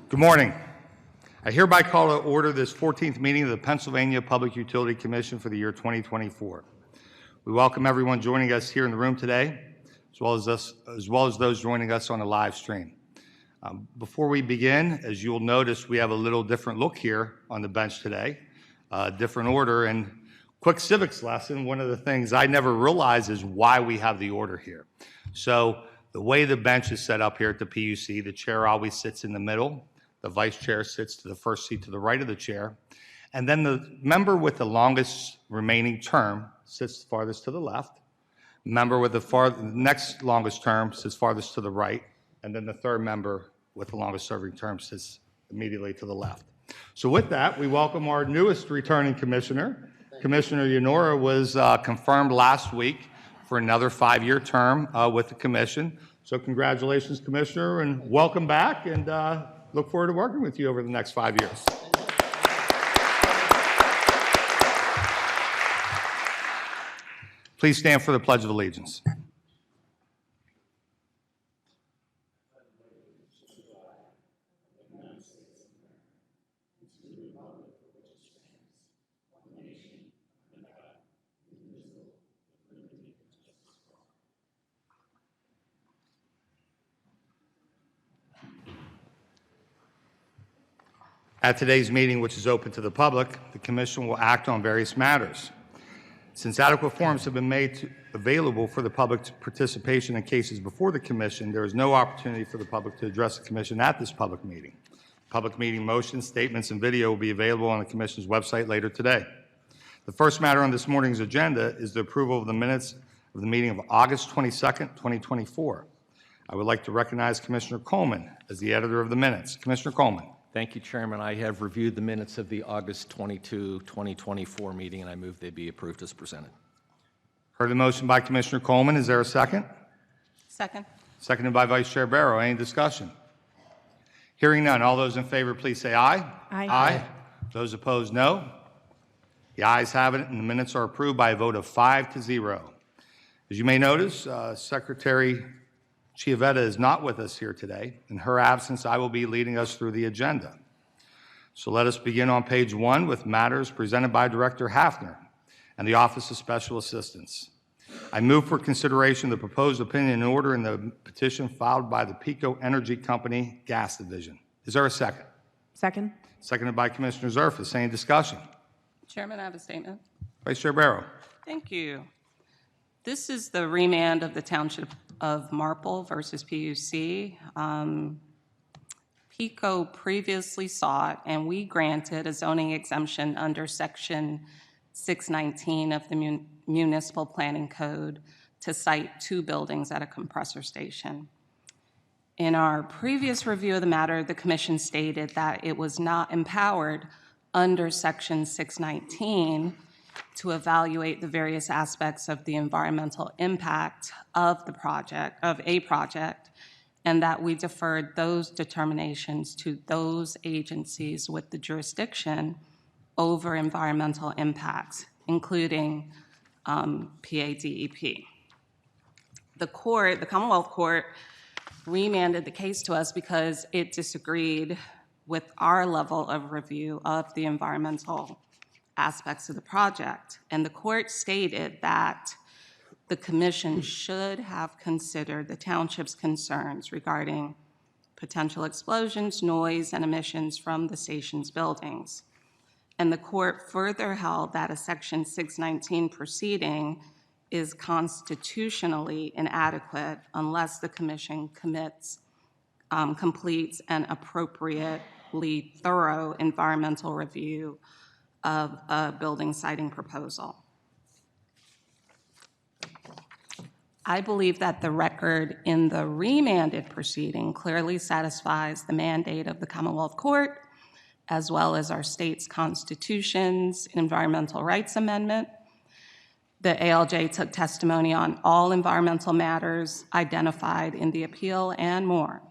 Good morning. I hereby call to order this 14th meeting of the Pennsylvania Public Utility Commission for the year 2024. We welcome everyone joining us here in the room today, as well as those joining us on the live stream. Before we begin, as you'll notice, we have a little different look here on the bench today, different order. And quick civics lesson, one of the things I never realized is why we have the order here. So the way the bench is set up here at the PUC, the chair always sits in the middle. The vice chair sits to the first seat to the right of the chair. And then the member with the longest remaining term sits farthest to the left. Member with the next longest term sits farthest to the right. And then the third member with the longest serving term sits immediately to the left. So with that, we welcome our newest returning commissioner. Commissioner Yanora was confirmed last week for another 5-year term with the commission. So congratulations, Commissioner, and welcome back. And look forward to working with you over the next 5 years. Please stand for the Pledge of Allegiance. At today's meeting, which is open to the public, the Commission will act on various matters. Since adequate forums have been made available for the public's participation in cases before the Commission, there is no opportunity for the public to address the Commission at this public meeting. Public meeting motions, statements, and video will be available on the Commission's website later today. The first matter on this morning's agenda is the approval of the minutes of the meeting of August 22nd, 2024. I would like to recognize Commissioner Coleman as the editor of the minutes. Commissioner Coleman. Thank you, Chairman. I have reviewed the minutes of the August 22, 2024 meeting, and I move they be approved as presented. Heard the motion by Commissioner Coleman. Is there a second? Second. Seconded by Vice Chair Barrow. Any discussion? Hearing none. All those in favor, please say aye. Aye. Aye. Those opposed, no. The ayes have it, and the minutes are approved by a vote of 5-0. As you may notice, Secretary Chiavetta is not with us here today. In her absence, I will be leading us through the agenda. So let us begin on page 1 with matters presented by Director Hafner and the Office of Special Assistance. I move for consideration the proposed opinion and order in the petition filed by the PECO Energy Company Gas Division. Is there a second? Second. Seconded by Commissioner Zerfas. Any discussion? Chairman, I have a statement. Vice Chair Barrow. Thank you. This is the remand of the Township of Marple versus PUC. PECO previously sought, and we granted, a zoning exemption under Section 619 of the Municipal Planning Code to site 2 buildings at a compressor station. In our previous review of the matter, the Commission stated that it was not empowered under Section 619 to evaluate the various aspects of the environmental impact of the project, and that we deferred those determinations to those agencies with the jurisdiction over environmental impacts, including PADEP. The Commonwealth Court remanded the case to us because it disagreed with our level of review of the environmental aspects of the project. And the court stated that the Commission should have considered the township's concerns regarding potential explosions, noise, and emissions from the station's buildings. And the court further held that a Section 619 proceeding is constitutionally inadequate unless the Commission completes an appropriately thorough environmental review of a building siting proposal. I believe that the record in the remanded proceeding clearly satisfies the mandate of the Commonwealth Court, as well as our state's constitution's Environmental Rights Amendment. The ALJ took testimony on all environmental matters identified in the appeal and more.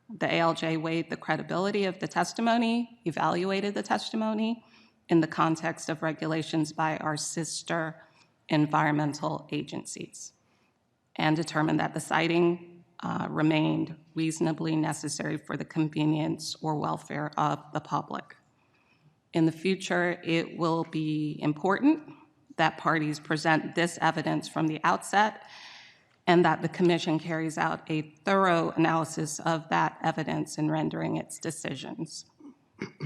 The ALJ weighed the credibility of the testimony, evaluated the testimony, in the context of regulations by our sister environmental agencies, and determined that the siting remained reasonably necessary for the convenience or welfare of the public. In the future, it will be important that parties present this evidence from the outset and that the Commission carries out a thorough analysis of that evidence in rendering its decisions.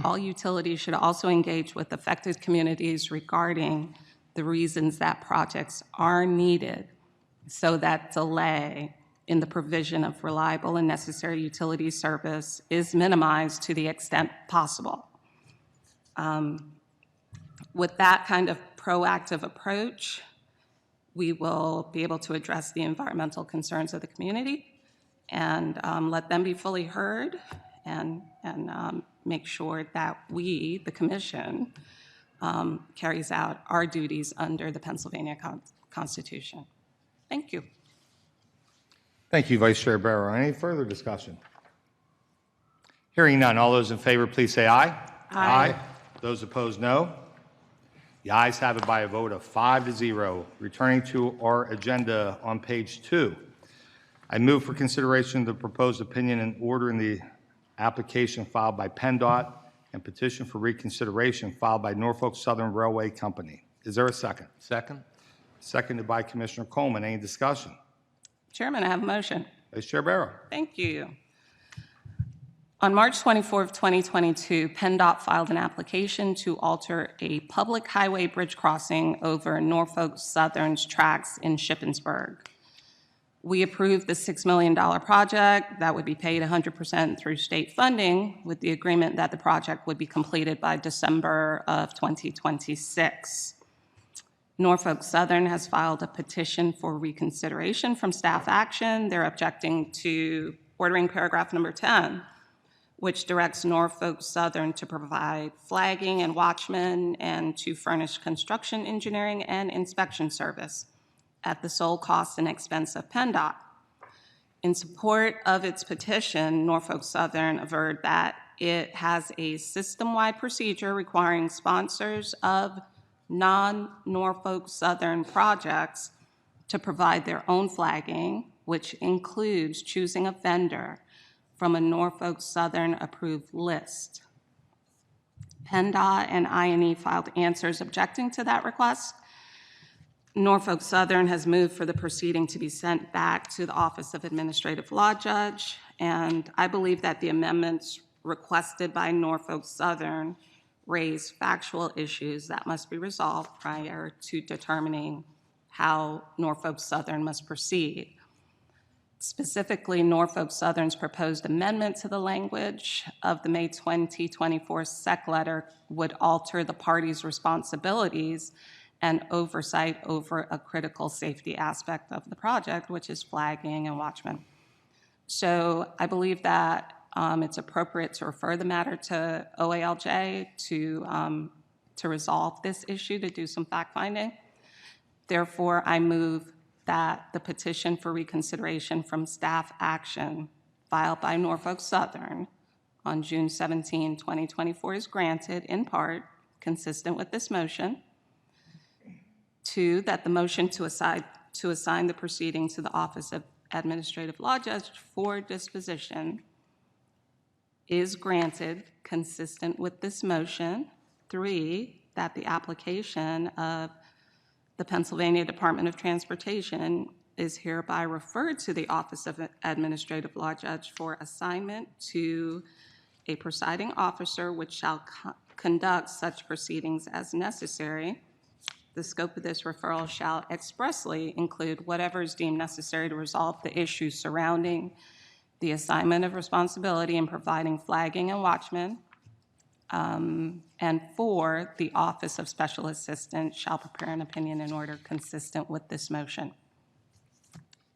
All utilities should also engage with affected communities regarding the reasons that projects are needed so that delay in the provision of reliable and necessary utility service is minimized to the extent possible. With that kind of proactive approach, we will be able to address the environmental concerns of the community and let them be fully heard and make sure that we, the Commission, carries out our duties under the Pennsylvania Constitution. Thank you. Thank you, Vice Chair Barrow. Any further discussion? Hearing none, all those in favor, please say aye. Aye. Those opposed, no. The ayes have it by a vote of 5-0. Returning to our agenda on page 2, I move for consideration of the proposed opinion and order in the application filed by PennDOT and petition for reconsideration filed by Norfolk Southern Railway Company. Is there a second? Second? Seconded by Commissioner Coleman. Any discussion? Chairman, I have a motion. Vice Chair Barrow. Thank you. On March 24, 2022, PennDOT filed an application to alter a public highway bridge crossing over Norfolk Southern's tracks in Shippensburg. We approved the $6 million project that would be paid 100% through state funding with the agreement that the project would be completed by December of 2026. Norfolk Southern has filed a petition for reconsideration from staff action. They're objecting to ordering paragraph number 10, which directs Norfolk Southern to provide flagging and watchmen and to furnish construction engineering and inspection service at the sole cost and expense of PennDOT. In support of its petition, Norfolk Southern averred that it has a system-wide procedure requiring sponsors of non-Norfolk Southern projects to provide their own flagging, which includes choosing a vendor from a Norfolk Southern approved list. PennDOT and I&E filed answers objecting to that request. Norfolk Southern has moved for the proceeding to be sent back to the Office of Administrative Law Judge, and I believe that the amendments requested by Norfolk Southern raise factual issues that must be resolved prior to determining how Norfolk Southern must proceed. Specifically, Norfolk Southern's proposed amendment to the language of the May 2024 SEC letter would alter the parties' responsibilities and oversight over a critical safety aspect of the project, which is flagging and watchmen. So I believe that it's appropriate to refer the matter to OALJ to resolve this issue, to do some fact-finding. Therefore, I move that the petition for reconsideration from staff action filed by Norfolk Southern on June 17, 2024 is granted in part, consistent with this motion. 2, that the motion to assign the proceeding to the Office of Administrative Law Judge for disposition is granted, consistent with this motion. 3, that the application of the Pennsylvania Department of Transportation is hereby referred to the Office of Administrative Law Judge for assignment to a presiding officer which shall conduct such proceedings as necessary. The scope of this referral shall expressly include whatever is deemed necessary to resolve the issues surrounding the assignment of responsibility in providing flagging and watchmen. And 4, the Office of Special Assistant shall prepare an opinion in order consistent with this motion.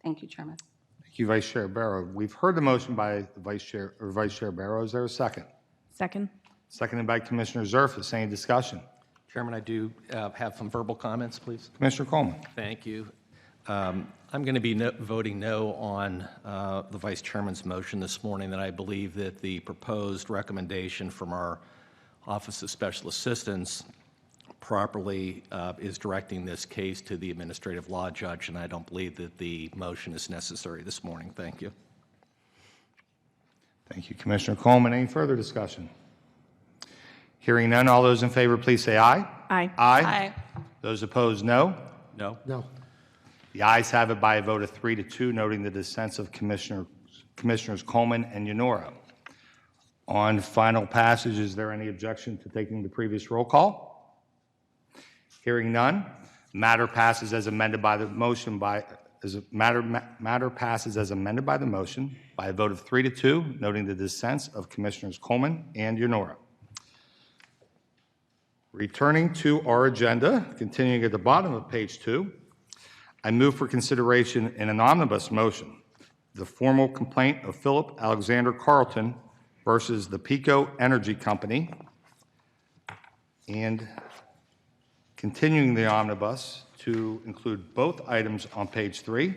Thank you, Chairman. Thank you, Vice Chair Barrow. We've heard the motion by the Vice Chair Barrow. Is there a second? Second. Seconded by Commissioner Zerfus. Any discussion? Chairman, I do have some verbal comments, please. Commissioner Coleman. Thank you. I'm going to be voting no on the Vice Chairman's motion this morning, that I believe that the proposed recommendation from our Office of Special Assistants properly is directing this case to the Administrative Law Judge, and I don't believe that the motion is necessary this morning. Thank you. Thank you, Commissioner Coleman. Any further discussion? Hearing none, all those in favor, please say aye. Aye. Aye. Those opposed, no. No. No. The ayes have it by a vote of 3 to 2, noting the dissents of Commissioners Coleman and Yenora. On final passage, is there any objection to taking the previous roll call? Hearing none, matter passes as amended by the motion matter passes as amended by the motion by a vote of 3 to 2, noting the dissents of Commissioners Coleman and Yenora. Returning to our agenda, continuing at the bottom of page 2, I move for consideration in an omnibus motion the formal complaint of Philip Alexander Carlton versus the PECO Energy Company, and continuing the omnibus to include both items on page 3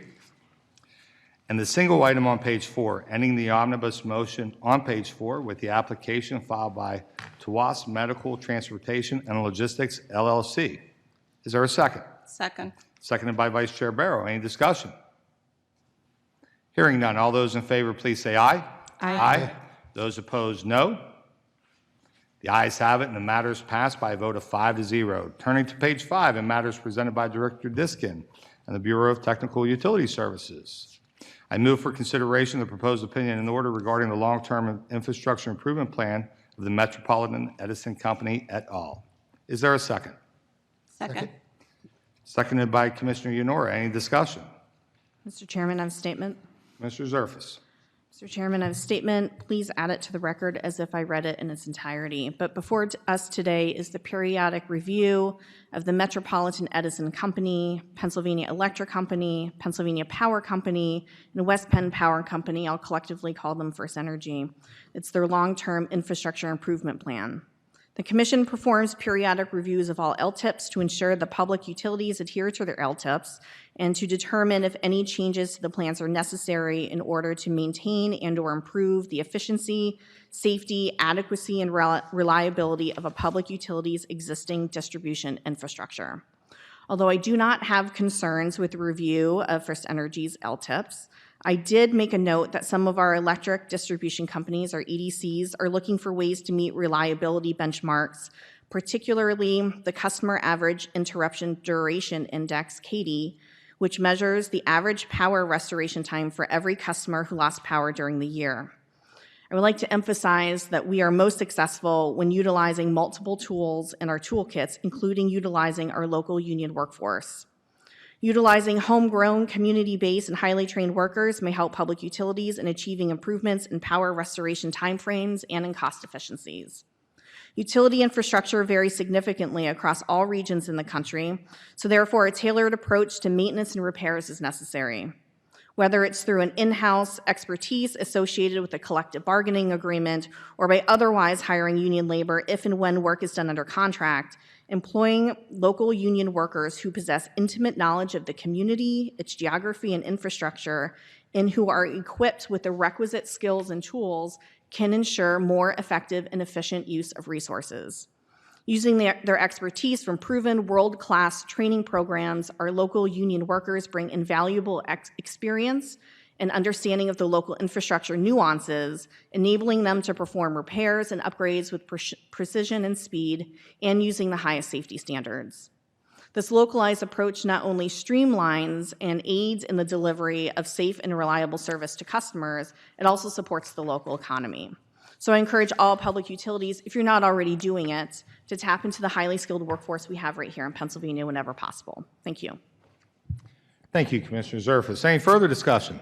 and the single item on page 4, ending the omnibus motion on page 4 with the application filed by Tawas Medical Transportation and Logistics, LLC. Is there a second? Second. Seconded by Vice Chair Barrow. Any discussion? Hearing none. All those in favor, please say aye. Aye. Those opposed, no. The ayes have it, and the matter is passed by a vote of 5 to 0. Turning to page 5, and matters presented by Director Diskin and the Bureau of Technical Utility Services. I move for consideration of the proposed opinion and order regarding the long-term infrastructure improvement plan of the Metropolitan Edison Company et al. Is there a second? Second. Seconded by Commissioner Yenora. Any discussion? Mr. Chairman, I have a statement. Mr. Zerfus. Mr. Chairman, I have a statement. Please add it to the record as if I read it in its entirety. But before us today is the periodic review of the Metropolitan Edison Company, Pennsylvania Electric Company, Pennsylvania Power Company, and West Penn Power Company. I'll collectively call them First Energy. It's their long-term infrastructure improvement plan. The Commission performs periodic reviews of all LTIPs to ensure the public utilities adhere to their LTIPs and to determine if any changes to the plans are necessary in order to maintain and/or improve the efficiency, safety, adequacy, and reliability of a public utility's existing distribution infrastructure. Although I do not have concerns with the review of First Energy's LTIPs, I did make a note that some of our electric distribution companies, or EDCs, are looking for ways to meet reliability benchmarks, particularly the Customer Average Interruption Duration Index, CAIDI, which measures the average power restoration time for every customer who lost power during the year. I would like to emphasize that we are most successful when utilizing multiple tools in our toolkits, including utilizing our local union workforce. Utilizing homegrown, community-based, and highly trained workers may help public utilities in achieving improvements in power restoration timeframes and in cost efficiencies. Utility infrastructure varies significantly across all regions in the country, so therefore a tailored approach to maintenance and repairs is necessary. Whether it's through an in-house expertise associated with a collective bargaining agreement or by otherwise hiring union labor if and when work is done under contract, employing local union workers who possess intimate knowledge of the community, its geography and infrastructure, and who are equipped with the requisite skills and tools can ensure more effective and efficient use of resources. Using their expertise from proven world-class training programs, our local union workers bring invaluable experience and understanding of the local infrastructure nuances, enabling them to perform repairs and upgrades with precision and speed, and using the highest safety standards. This localized approach not only streamlines and aids in the delivery of safe and reliable service to customers, it also supports the local economy. So I encourage all public utilities, if you're not already doing it, to tap into the highly skilled workforce we have right here in Pennsylvania whenever possible. Thank you. Thank you, Commissioner Zerfus. Any further discussion?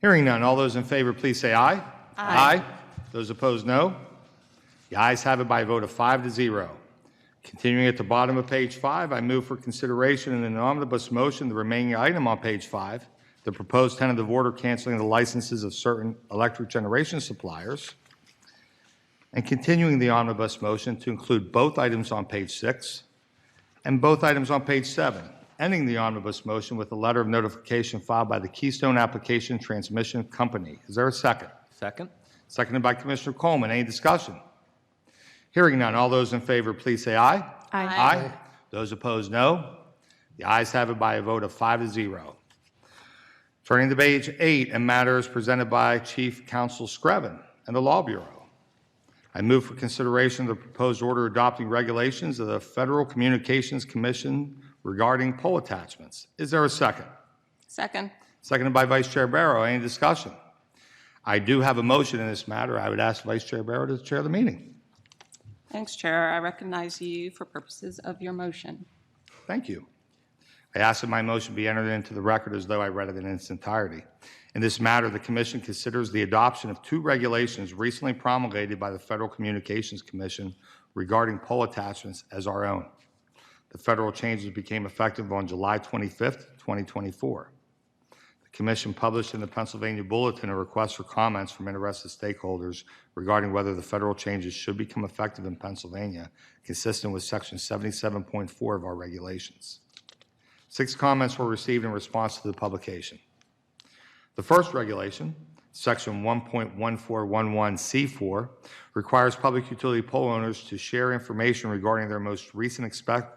Hearing none, all those in favor, please say aye. Aye. Those opposed, no. The ayes have it by a vote of 5 to 0. Continuing at the bottom of page 5, I move for consideration in an omnibus motion the remaining item on page 5, the proposed tentative order canceling the licenses of certain electric generation suppliers, and continuing the omnibus motion to include both items on page 6 and both items on page 7, ending the omnibus motion with a letter of notification filed by the Keystone Application Transmission Company. Is there a second? Second? Seconded by Commissioner Coleman. Any discussion? Hearing none, all those in favor, please say aye. Turning to page 8, and matters presented by Chief Counsel Screven and the Law Bureau. I move for consideration of the proposed order adopting regulations of the Federal Communications Commission regarding pole attachments. Is there a second? Second. Seconded by Vice Chair Barrow. Any discussion? I do have a motion in this matter. I would ask Vice Chair Barrow to chair the meeting. Thanks, Chair. I recognize you for purposes of your motion. Thank you. I ask that my motion be entered into the record as though I read it in its entirety. In this matter, the Commission considers the adoption of 2 regulations recently promulgated by the Federal Communications Commission regarding pole attachments as our own. The federal changes became effective on July 25th, 2024. The Commission published in the Pennsylvania Bulletin a request for comments from interested stakeholders regarding whether the federal changes should become effective in Pennsylvania, consistent with Section 77.4 of our regulations. 6 comments were received in response to the publication. The first regulation, Section 1.1411C4, requires public utility pole owners to share information regarding their most recent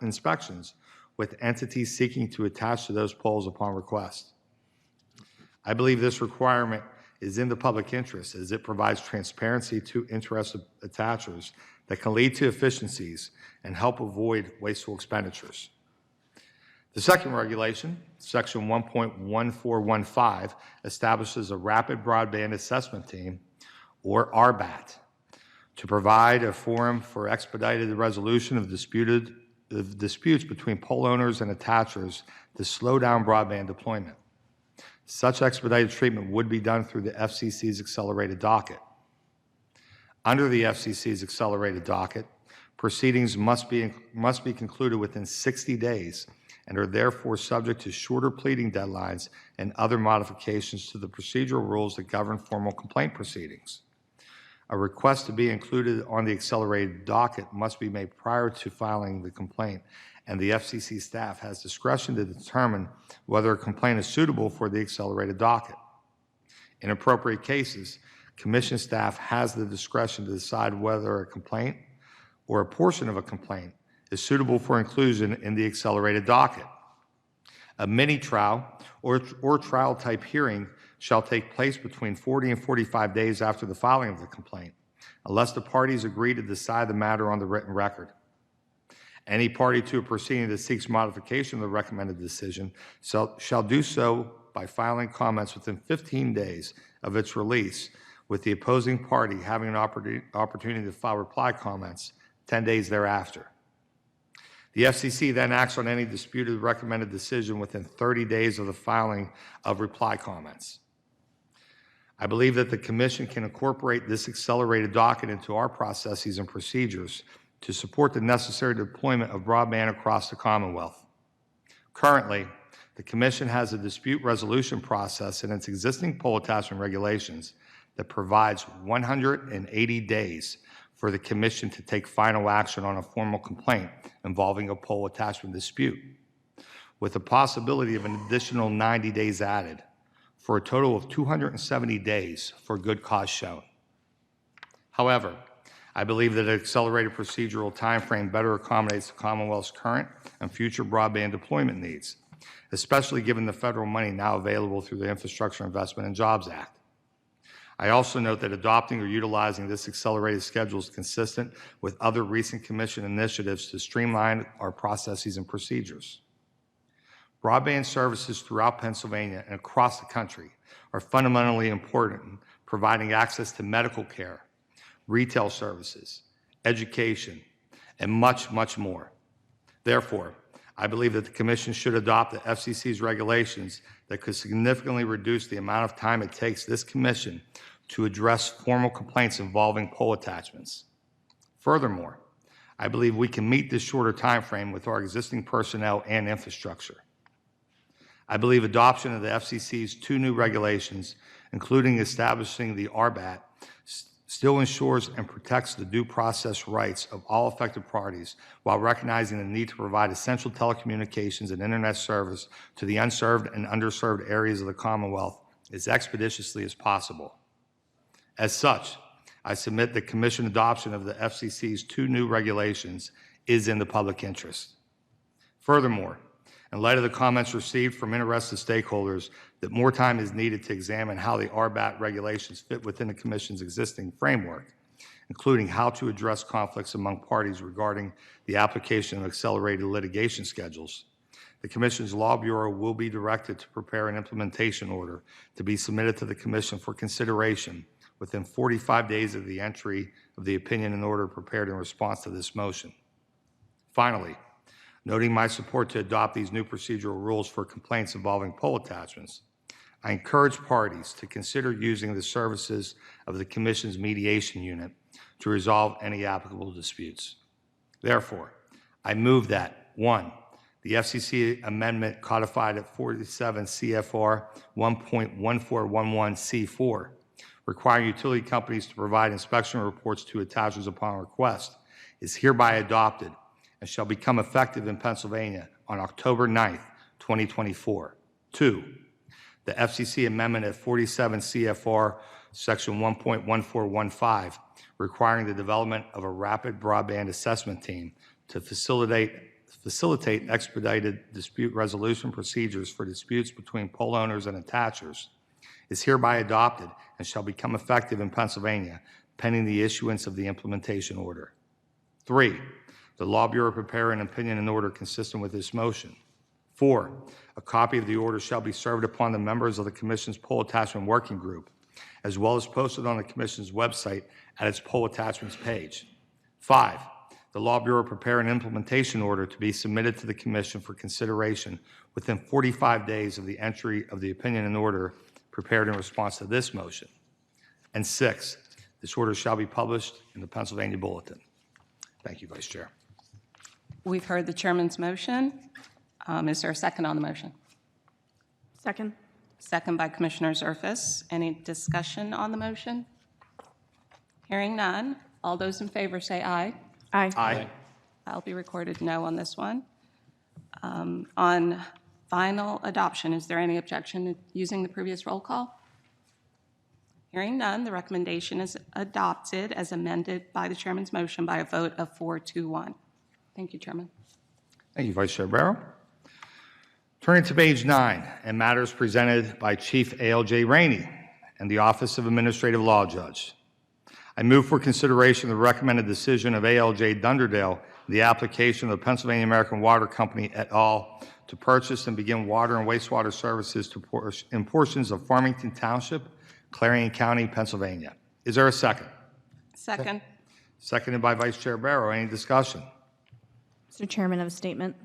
inspections with entities seeking to attach to those poles upon request. I believe this requirement is in the public interest as it provides transparency to interested attachers that can lead to efficiencies and help avoid wasteful expenditures. The second regulation, Section 1.1415, establishes a Rapid Broadband Assessment Team, or RBAT, to provide a forum for expedited resolution of disputes between pole owners and attachers to slow down broadband deployment. Such expedited treatment would be done through the FCC's accelerated docket. Under the FCC's accelerated docket, proceedings must be concluded within 60 days and are therefore subject to shorter pleading deadlines and other modifications to the procedural rules that govern formal complaint proceedings. A request to be included on the accelerated docket must be made prior to filing the complaint, and the FCC staff has discretion to determine whether a complaint is suitable for the accelerated docket. In appropriate cases, Commission staff has the discretion to decide whether a complaint or a portion of a complaint is suitable for inclusion in the accelerated docket. A mini-trial or trial-type hearing shall take place between 40 and 45 days after the filing of the complaint, unless the parties agree to decide the matter on the written record. Any party to a proceeding that seeks modification of the recommended decision shall do so by filing comments within 15 days of its release, with the opposing party having an opportunity to file reply comments 10 days thereafter. The FCC then acts on any disputed recommended decision within 30 days of the filing of reply comments. I believe that the Commission can incorporate this accelerated docket into our processes and procedures to support the necessary deployment of broadband across the Commonwealth. Currently, the Commission has a dispute resolution process in its existing pole attachment regulations that provides 180 days for the Commission to take final action on a formal complaint involving a pole attachment dispute, with the possibility of an additional 90 days added, for a total of 270 days for good cause shown. However, I believe that an accelerated procedural timeframe better accommodates the Commonwealth's current and future broadband deployment needs, especially given the federal money now available through the Infrastructure Investment and Jobs Act. I also note that adopting or utilizing this accelerated schedule is consistent with other recent Commission initiatives to streamline our processes and procedures. Broadband services throughout Pennsylvania and across the country are fundamentally important in providing access to medical care, retail services, education, and much, much more. Therefore, I believe that the Commission should adopt the FCC's regulations that could significantly reduce the amount of time it takes this Commission to address formal complaints involving pole attachments. Furthermore, I believe we can meet this shorter time frame with our existing personnel and infrastructure. I believe adoption of the FCC's 2 new regulations, including establishing the RBAT, still ensures and protects the due process rights of all affected parties while recognizing the need to provide essential telecommunications and internet service to the unserved and underserved areas of the Commonwealth as expeditiously as possible. As such, I submit that Commission adoption of the FCC's 2 new regulations is in the public interest. Furthermore, in light of the comments received from interested stakeholders, that more time is needed to examine how the RBAT regulations fit within the Commission's existing framework, including how to address conflicts among parties regarding the application of accelerated litigation schedules. The Commission's Law Bureau will be directed to prepare an implementation order to be submitted to the Commission for consideration within 45 days of the entry of the opinion and order prepared in response to this motion. Finally, noting my support to adopt these new procedural rules for complaints involving pole attachments, I encourage parties to consider using the services of the Commission's mediation unit to resolve any applicable disputes. Therefore, I move that 1. The FCC amendment codified at 47 CFR 1.1411C4, requiring utility companies to provide inspection reports to attachers upon request, is hereby adopted and shall become effective in Pennsylvania on October 9th, 2024. 2. The FCC amendment at 47 CFR section 1.1415, requiring the development of a rapid broadband assessment team to facilitate expedited dispute resolution procedures for disputes between pole owners and attachers, is hereby adopted and shall become effective in Pennsylvania pending the issuance of the implementation order. 3. The Law Bureau prepare an opinion and order consistent with this motion. 4. A copy of the order shall be served upon the members of the Commission's Pole Attachment Working Group, as well as posted on the Commission's website at its Pole Attachments page. 5. The Law Bureau prepare an implementation order to be submitted to the Commission for consideration within 45 days of the entry of the opinion and order prepared in response to this motion. And 6. This order shall be published in the Pennsylvania Bulletin. Thank you, Vice Chair. We've heard the chairman's motion. Is there a second on the motion? Second. Second by Commissioner Zerfus. Any discussion on the motion? Hearing none. All those in favor say aye. Aye. Aye. I'll be recorded no on this one. On final adoption, is there any objection to using the previous roll call? Hearing none, the recommendation is adopted as amended by the chairman's motion by a vote of 4-1. Thank you, Chairman. Thank you, Vice Chair Barrow. Turning to page 9, and matters presented by Chief A.L.J. Rainey and the Office of Administrative Law Judge. I move for consideration of the recommended decision of A.L.J. Dunderdale, the application of the Pennsylvania American Water Company et al. To purchase and begin water and wastewater services in portions of Farmington Township, Clarion County, Pennsylvania. Is there a second? Second. Seconded by Vice Chair Barrow. Any discussion? Mr. Chairman, I have a statement.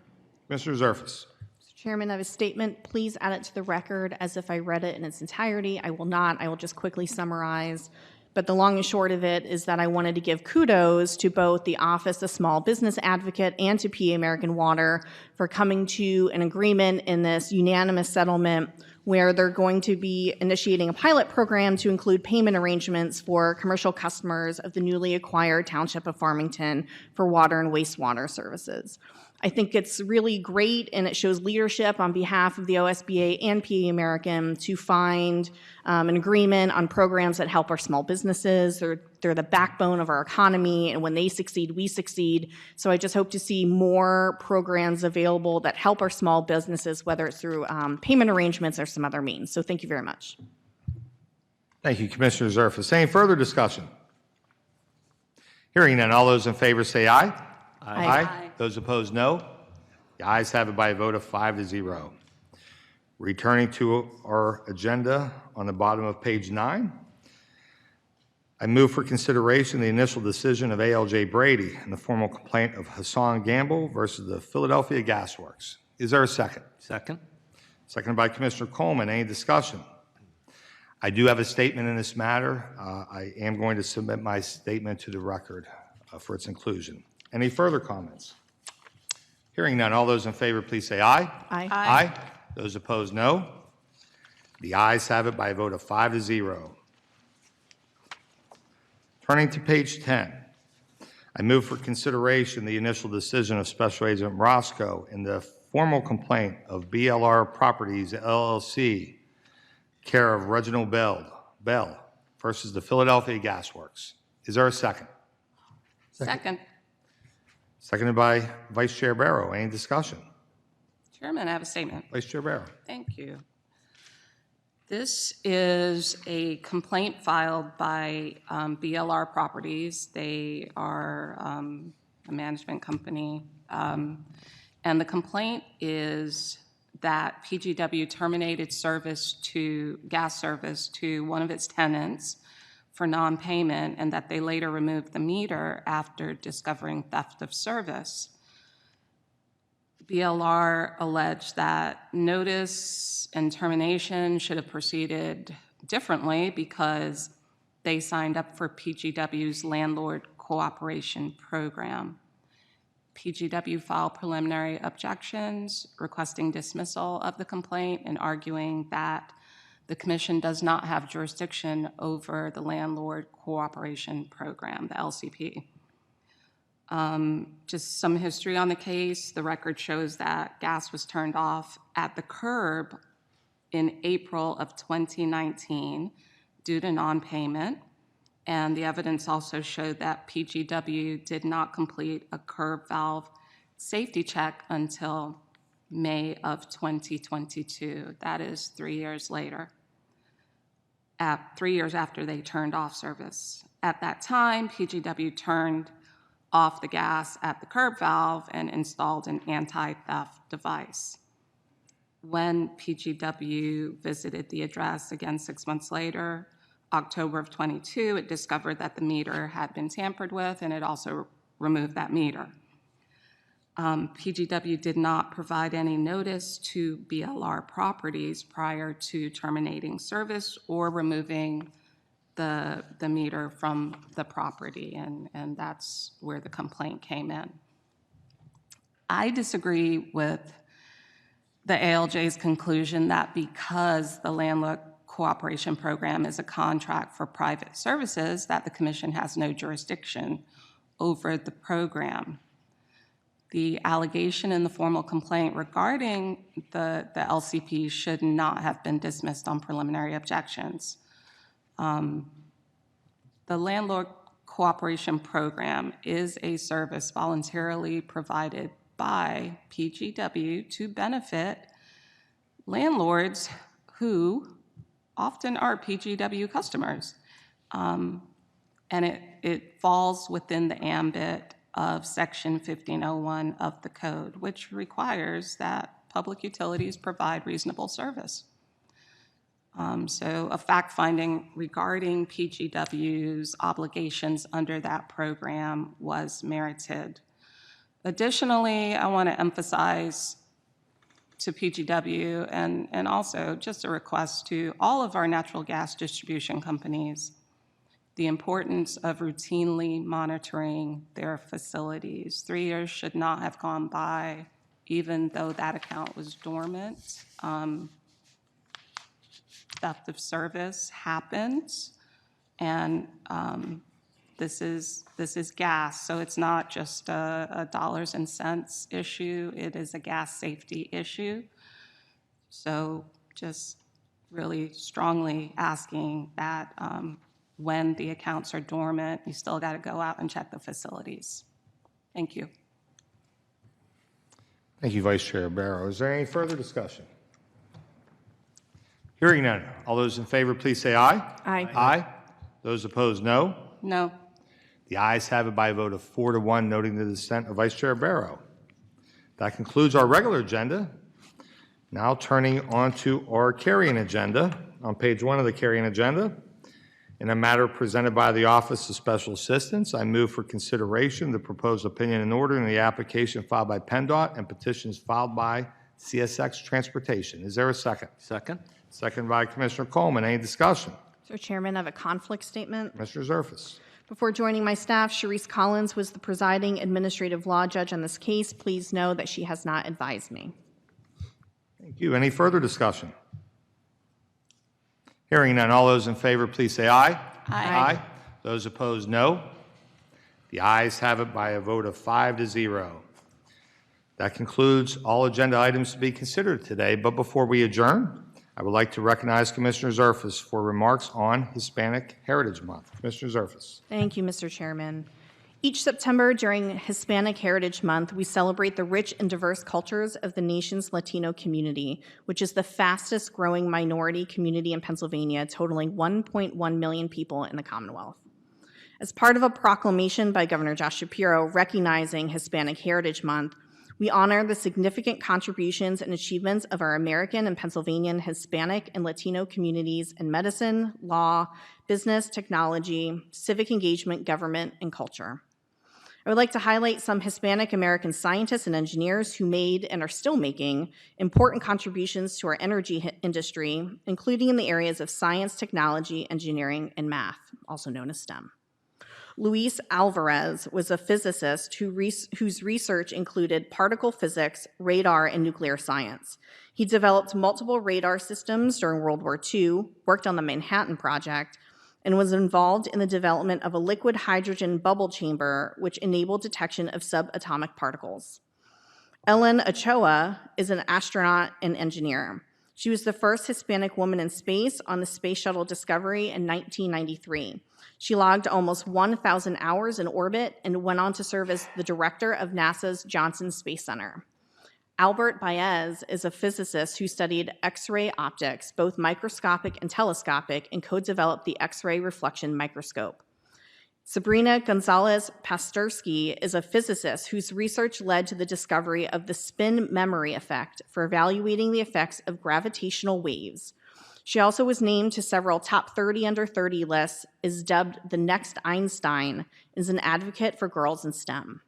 Mr. Zerfus. Mr. Chairman, I have a statement. Please add it to the record as if I read it in its entirety. I will not. I will just quickly summarize. But the long and short of it is that I wanted to give kudos to both the Office of Small Business Advocate and to PA American Water for coming to an agreement in this unanimous settlement where they're going to be initiating a pilot program to include payment arrangements for commercial customers of the newly acquired Township of Farmington for water and wastewater services. I think it's really great, and it shows leadership on behalf of the OSBA and PA American to find an agreement on programs that help our small businesses. They're the backbone of our economy, and when they succeed, we succeed. So I just hope to see more programs available that help our small businesses, whether it's through payment arrangements or some other means. So thank you very much. Thank you, Commissioner Zerfus. Any further discussion? Hearing none, all those in favor say aye. Aye. Those opposed, no. The ayes have it by a vote of 5-0. Returning to our agenda on the bottom of page 9, I move for consideration the initial decision of A.L.J. Brady in the formal complaint of Hassan Gamble versus the Philadelphia Gas Works. Is there a second? Second. Seconded by Commissioner Coleman. Any discussion? I do have a statement in this matter. I am going to submit my statement to the record for its inclusion. Any further comments? Hearing none, all those in favor, please say aye. Aye. Aye. Those opposed, no. The ayes have it by a vote of 5-0. Turning to page 10, I move for consideration the initial decision of Special Agent Roscoe in the formal complaint of BLR Properties, LLC, care of Reginald Bell versus the Philadelphia Gas Works. Is there a second? Second. Seconded by Vice Chair Barrow. Any discussion? Chairman, I have a statement. Vice Chair Barrow. Thank you. This is a complaint filed by BLR Properties. They are a management company. And the complaint is that PGW terminated gas service to one of its tenants for non-payment, and that they later removed the meter after discovering theft of service. BLR alleged that notice and termination should have proceeded differently because they signed up for PGW's landlord cooperation program. PGW filed preliminary objections requesting dismissal of the complaint and arguing that the commission does not have jurisdiction over the landlord cooperation program, the LCP. Just some history on the case. The record shows that gas was turned off at the curb in April of 2019 due to non-payment. And the evidence also showed that PGW did not complete a curb valve safety check until May of 2022. That is 3 years later, 3 years after they turned off service. At that time, PGW turned off the gas at the curb valve and installed an anti-theft device. When PGW visited the address again 6 months later, October of 22, it discovered that the meter had been tampered with, and it also removed that meter. PGW did not provide any notice to BLR Properties prior to terminating service or removing the meter from the property, and that's where the complaint came in. I disagree with the ALJ's conclusion that because the landlord cooperation program is a contract for private services, that the commission has no jurisdiction over the program. The allegation in the formal complaint regarding the LCP should not have been dismissed on preliminary objections. The landlord cooperation program is a service voluntarily provided by PGW to benefit landlords who often are PGW customers. And it falls within the ambit of Section 1501 of the code, which requires that public utilities provide reasonable service. So a fact-finding regarding PGW's obligations under that program was merited. Additionally, I want to emphasize to PGW and also just a request to all of our natural gas distribution companies the importance of routinely monitoring their facilities. 3 years should not have gone by, even though that account was dormant. Theft of service happens, and this is gas, so it's not just a dollars and cents issue. It is a gas safety issue. So just really strongly asking that when the accounts are dormant, you still got to go out and check the facilities. Thank you. Thank you, Vice Chair Barrow. Is there any further discussion? Hearing none. All those in favor, please say aye. Aye. Aye. Those opposed, no. No. The ayes have it by a vote of 4-1, noting the dissent of Vice Chair Barrow. That concludes our regular agenda. Now turning on to our carrying agenda. On page 1 of the carrying agenda, in a matter presented by the Office of Special Assistance, I move for consideration the proposed opinion and order in the application filed by PennDOT and petitions filed by CSX Transportation. Is there a second? Second? Second by Commissioner Coleman. Any discussion? Mr. Chairman, I have a conflict statement. Mr. Zerfus. Before joining my staff, Sharice Collins was the presiding administrative law judge on this case. Please know that she has not advised me. Thank you. Any further discussion? Hearing none. All those in favor, please say aye. Aye. Those opposed, no. The ayes have it by a vote of 5-0. That concludes all agenda items to be considered today. But before we adjourn, I would like to recognize Commissioner Zerfus for remarks on Hispanic Heritage Month. Commissioner Zerfus. Thank you, Mr. Chairman. Each September during Hispanic Heritage Month, we celebrate the rich and diverse cultures of the nation's Latino community, which is the fastest growing minority community in Pennsylvania, totaling 1.1 million people in the Commonwealth. As part of a proclamation by Governor Josh Shapiro recognizing Hispanic Heritage Month, we honor the significant contributions and achievements of our American and Pennsylvanian Hispanic and Latino communities in medicine, law, business, technology, civic engagement, government, and culture. I would like to highlight some Hispanic American scientists and engineers who made and are still making important contributions to our energy industry, including in the areas of science, technology, engineering, and math, also known as STEM. Luis Alvarez was a physicist whose research included particle physics, radar, and nuclear science. He developed multiple radar systems during World War II, worked on the Manhattan Project, and was involved in the development of a liquid hydrogen bubble chamber, which enabled detection of subatomic particles. Ellen Ochoa is an astronaut and engineer. She was the first Hispanic woman in space on the Space Shuttle Discovery in 1993. She logged almost 1,000 hours in orbit and went on to serve as the director of NASA's Johnson Space Center. Albert Baez is a physicist who studied X-ray optics, both microscopic and telescopic, and co-developed the X-ray reflection microscope. Sabrina Gonzalez-Pasterski is a physicist whose research led to the discovery of the spin memory effect for evaluating the effects of gravitational waves. She also was named to several top 30 under 30 lists, is dubbed the next Einstein, and is an advocate for girls in STEM.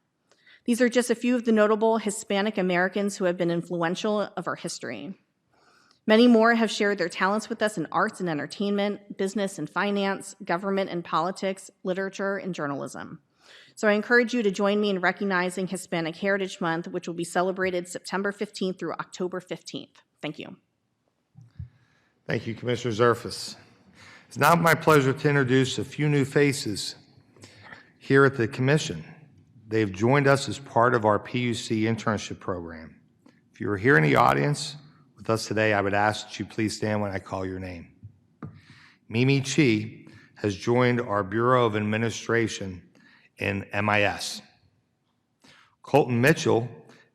These are just a few of the notable Hispanic Americans who have been influential of our history. Many more have shared their talents with us in arts and entertainment, business and finance, government and politics, literature and journalism. So I encourage you to join me in recognizing Hispanic Heritage Month, which will be celebrated September 15th through October 15th. Thank you. Thank you, Commissioner Zerfus. It's now my pleasure to introduce a few new faces here at the Commission. They've joined us as part of our PUC internship program. If you are here in the audience with us today, I would ask that you please stand when I call your name. Mimi Chi has joined our Bureau of Administration in MIS. Colton Mitchell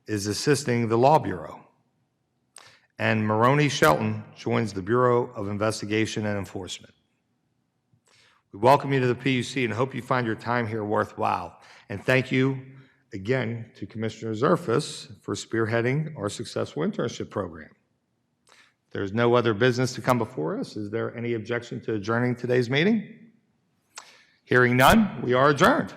is assisting the Law Bureau. And Maroney Shelton joins the Bureau of Investigation and Enforcement. We welcome you to the PUC and hope you find your time here worthwhile. And thank you again to Commissioner Zerfus for spearheading our successful internship program. If there's no other business to come before us, is there any objection to adjourning today's meeting? Hearing none, we are adjourned.